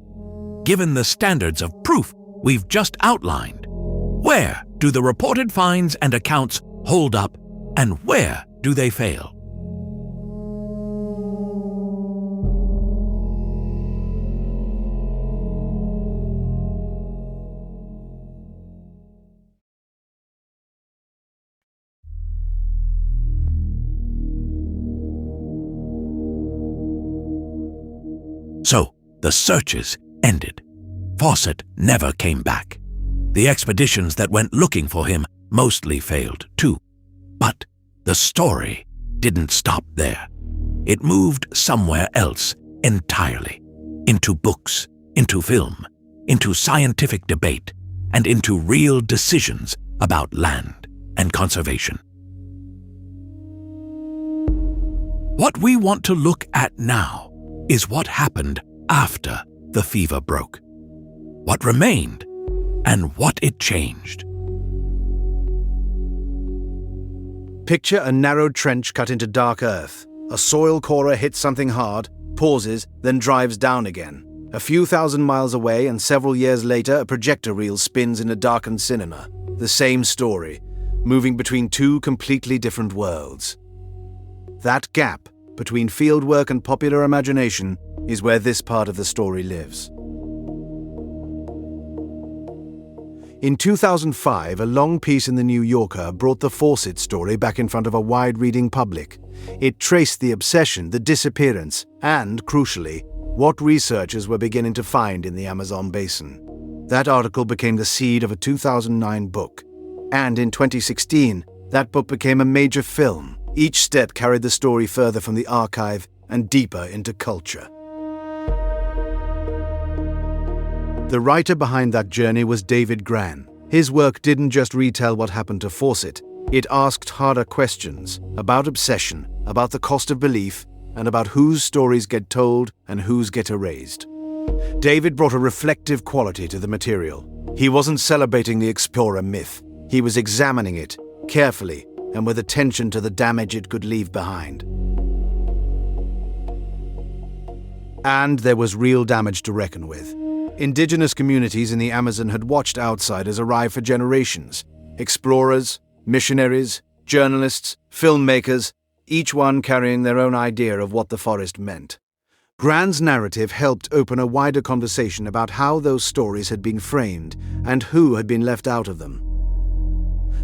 Given the standards of proof we've just outlined, where do the reported finds and accounts hold up, and where do they fail? So, the searches ended. Fawcett never came back. The expeditions that went looking for him mostly failed too. But the story didn't stop there. It moved somewhere else entirely. Into books, into film, into scientific debate, and into real decisions about land and conservation. What we want to look at now is what happened after the fever broke. What remained and what it changed. Picture a narrow trench cut into dark earth. A soil corer hits something hard, pauses, then drives down again. A few thousand miles away and several years later, a projector reel spins in a darkened cinema. The same story, moving between two completely different worlds. That gap between fieldwork and popular imagination is where this part of the story lives. In 2005, a long piece in the New Yorker brought the Fawcett story back in front of a wide-reading public. It traced the obsession, the disappearance, and, crucially, what researchers were beginning to find in the Amazon basin. That article became the seed of a 2009 book. And in 2016, that book became a major film. Each step carried the story further from the archive and deeper into culture. The writer behind that journey was David Grann. His work didn't just retell what happened to Fawcett. It asked harder questions about obsession, about the cost of belief, and about whose stories get told and whose get erased. David brought a reflective quality to the material. He wasn't celebrating the explorer myth. He was examining it, carefully, and with attention to the damage it could leave behind. And there was real damage to reckon with. Indigenous communities in the Amazon had watched outsiders arrive for generations. Explorers, missionaries, journalists, filmmakers, each one carrying their own idea of what the forest meant. Grann's narrative helped open a wider conversation about how those stories had been framed and who had been left out of them.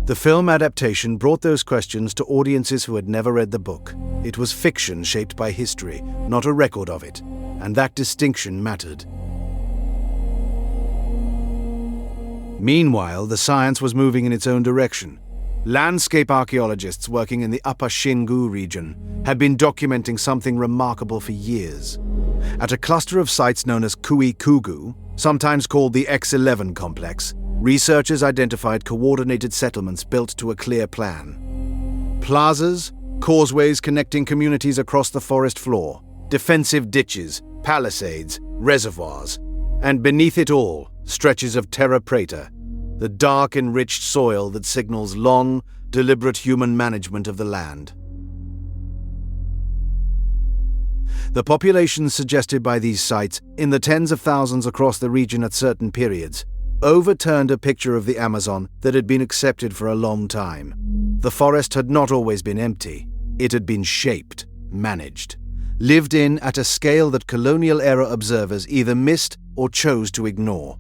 The film adaptation brought those questions to audiences who had never read the book. It was fiction shaped by history, not a record of it, and that distinction mattered. Meanwhile, the science was moving in its own direction. Landscape archaeologists working in the Upper Xingu region had been documenting something remarkable for years. At a cluster of sites known as Cuiabá, sometimes called the X11 complex, researchers identified coordinated settlements built to a clear plan. Plazas, causeways connecting communities across the forest floor, defensive ditches, palisades, reservoirs, and beneath it all, stretches of terra preta, the dark, enriched soil that signals long, deliberate human management of the land. The populations suggested by these sites, in the tens of thousands across the region at certain periods, overturned a picture of the Amazon that had been accepted for a long time. The forest had not always been empty. It had been shaped, managed, lived in at a scale that colonial-era observers either missed or chose to ignore.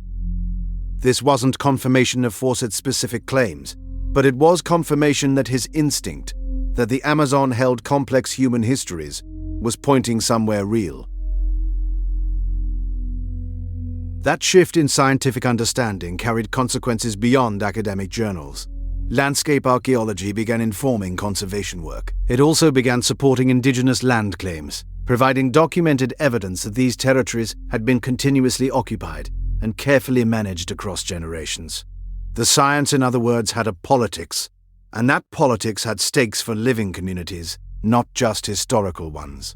This wasn't confirmation of Fawcett's specific claims, but it was confirmation that his instinct, that the Amazon held complex human histories, was pointing somewhere real. That shift in scientific understanding carried consequences beyond academic journals. Landscape archaeology began informing conservation work. It also began supporting indigenous land claims, providing documented evidence that these territories had been continuously occupied and carefully managed across generations. The science, in other words, had a politics, and that politics had stakes for living communities, not just historical ones.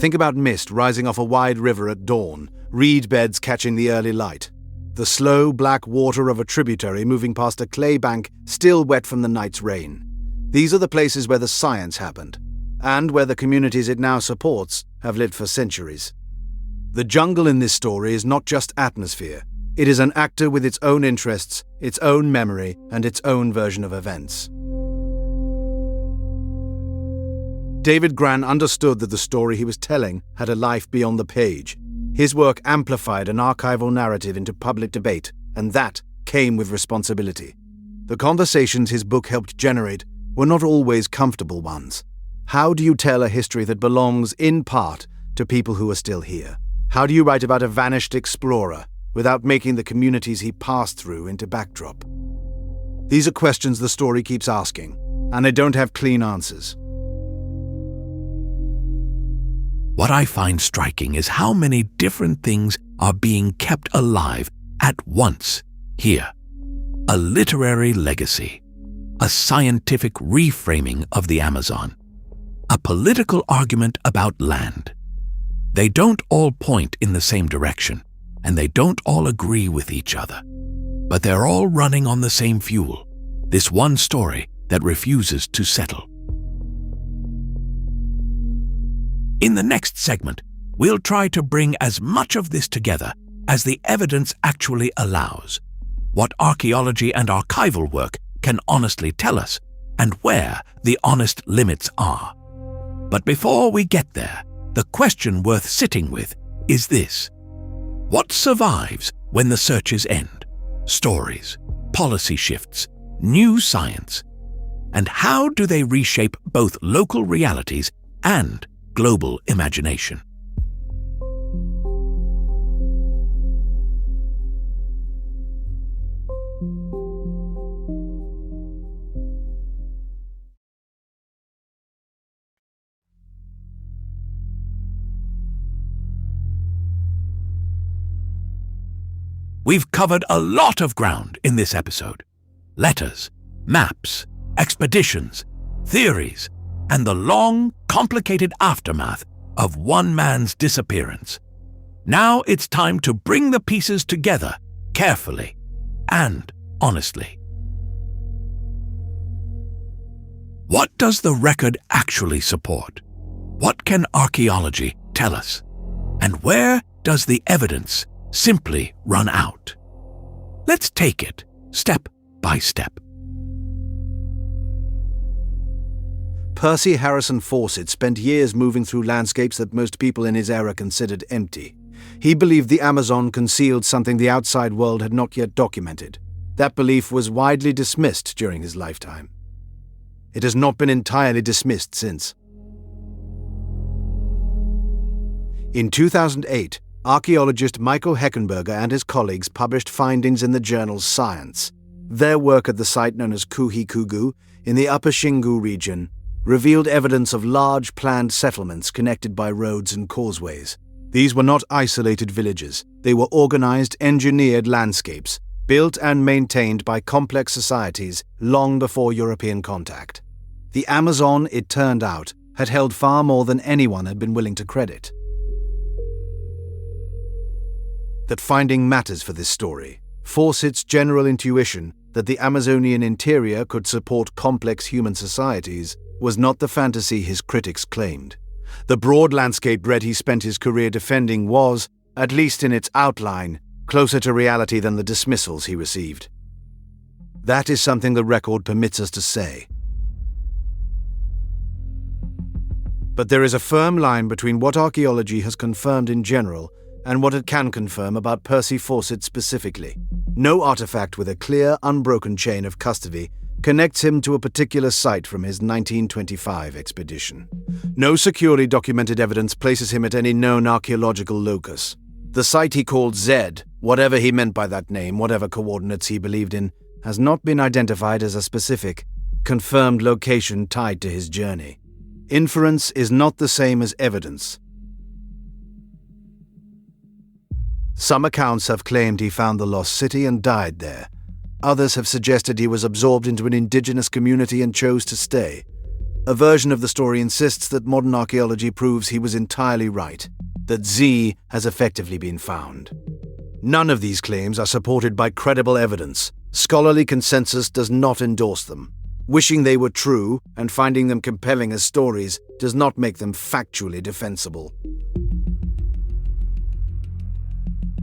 Think about mist rising off a wide river at dawn, reed beds catching the early light, the slow black water of a tributary moving past a clay bank still wet from the night's rain. These are the places where the science happened, and where the communities it now supports have lived for centuries. The jungle in this story is not just atmosphere. It is an actor with its own interests, its own memory, and its own version of events. David Grann understood that the story he was telling had a life beyond the page. His work amplified an archival narrative into public debate, and that came with responsibility. The conversations his book helped generate were not always comfortable ones. How do you tell a history that belongs, in part, to people who are still here? How do you write about a vanished explorer without making the communities he passed through into backdrop? These are questions the story keeps asking, and they don't have clean answers. What I find striking is how many different things are being kept alive at once here. A literary legacy, a scientific reframing of the Amazon, a political argument about land. They don't all point in the same direction, and they don't all agree with each other. But they're all running on the same fuel, this one story that refuses to settle. In the next segment, we'll try to bring as much of this together as the evidence actually allows, what archaeology and archival work can honestly tell us, and where the honest limits are. But before we get there, the question worth sitting with is this: what survives when the searches end? Stories, policy shifts, new science. And how do they reshape both local realities and global imagination? We've covered a lot of ground in this episode. Letters, maps, expeditions, theories, and the long, complicated aftermath of one man's disappearance. Now it's time to bring the pieces together carefully and honestly. What does the record actually support? What can archaeology tell us? And where does the evidence simply run out? Let's take it step by step. Percy Harrison Fawcett spent years moving through landscapes that most people in his era considered empty. He believed the Amazon concealed something the outside world had not yet documented. That belief was widely dismissed during his lifetime. It has not been entirely dismissed since. In 2008, archaeologist Michael Heckenberger and his colleagues published findings in the journal Science. Their work at the site known as Cuiabá in the Upper Xingu region revealed evidence of large planned settlements connected by roads and causeways. These were not isolated villages. They were organized, engineered landscapes, built and maintained by complex societies long before European contact. The Amazon, it turned out, had held far more than anyone had been willing to credit. That finding matters for this story. Fawcett's general intuition that the Amazonian interior could support complex human societies was not the fantasy his critics claimed. The broad landscape Red he spent his career defending was, at least in its outline, closer to reality than the dismissals he received. That is something the record permits us to say. But there is a firm line between what archaeology has confirmed in general and what it can confirm about Percy Fawcett specifically. No artifact with a clear, unbroken chain of custody connects him to a particular site from his 1925 expedition. No securely documented evidence places him at any known archaeological locus. The site he called Z, whatever he meant by that name, whatever coordinates he believed in, has not been identified as a specific, confirmed location tied to his journey. Inference is not the same as evidence. Some accounts have claimed he found the lost city and died there. Others have suggested he was absorbed into an indigenous community and chose to stay. A version of the story insists that modern archaeology proves he was entirely right, that Z has effectively been found. None of these claims are supported by credible evidence. Scholarly consensus does not endorse them. Wishing they were true and finding them compelling as stories does not make them factually defensible.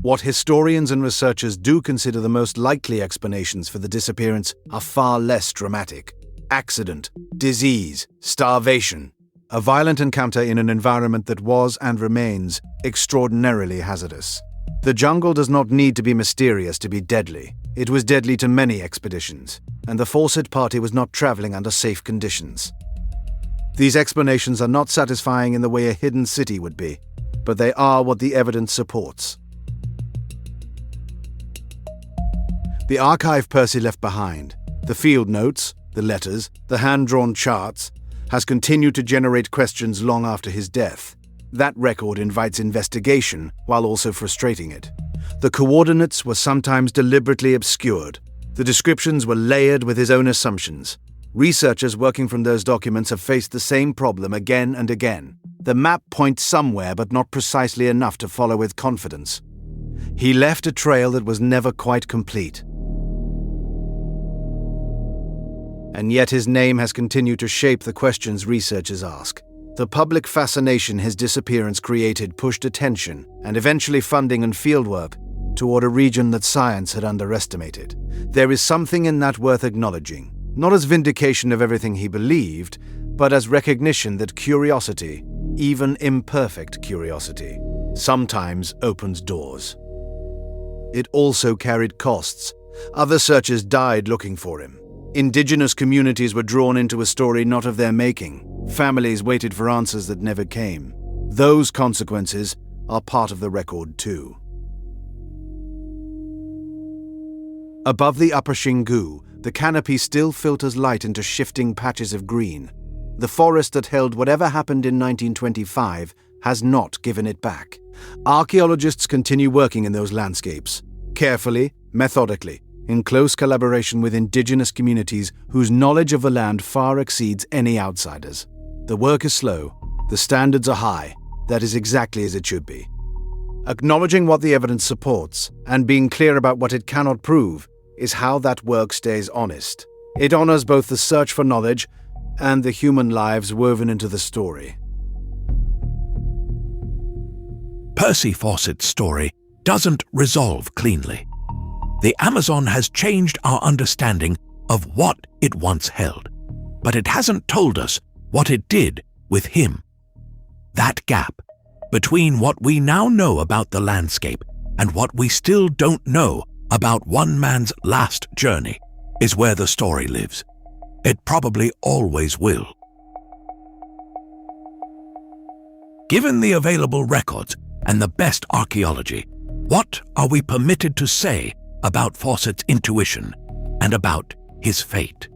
What historians and researchers do consider the most likely explanations for the disappearance are far less dramatic. Accident, disease, starvation. A violent encounter in an environment that was and remains extraordinarily hazardous. The jungle does not need to be mysterious to be deadly. It was deadly to many expeditions, and the Fawcett party was not traveling under safe conditions. These explanations are not satisfying in the way a hidden city would be, but they are what the evidence supports. The archive Percy left behind, the field notes, the letters, the hand-drawn charts, has continued to generate questions long after his death. That record invites investigation while also frustrating it. The coordinates were sometimes deliberately obscured. The descriptions were layered with his own assumptions. Researchers working from those documents have faced the same problem again and again. The map points somewhere but not precisely enough to follow with confidence. He left a trail that was never quite complete. And yet his name has continued to shape the questions researchers ask. The public fascination his disappearance created pushed attention, and eventually funding and fieldwork, toward a region that science had underestimated. There is something in that worth acknowledging, not as vindication of everything he believed, but as recognition that curiosity, even imperfect curiosity, sometimes opens doors. it also carried costs. Other searchers died looking for him. Indigenous communities were drawn into a story not of their making. Families waited for answers that never came. Those consequences are part of the record too. Above the upper Xingu, the canopy still filters light into shifting patches of green. The forest that held whatever happened in 1925 has not given it back. Archaeologists continue working in those landscapes, carefully, methodically, in close collaboration with indigenous communities whose knowledge of the land far exceeds any outsiders. The work is slow, the standards are high. That is exactly as it should be. Acknowledging what the evidence supports and being clear about what it cannot prove is how that work stays honest. It honors both the search for knowledge and the human lives woven into the story. Percy Fawcett's story doesn't resolve cleanly. The Amazon has changed our understanding of what it once held, but it hasn't told us what it did with him. That gap between what we now know about the landscape and what we still don't know about one man's last journey is where the story lives. It probably always will. Given the available records and the best archaeology, what are we permitted to say about Fawcett's intuition and about his fate?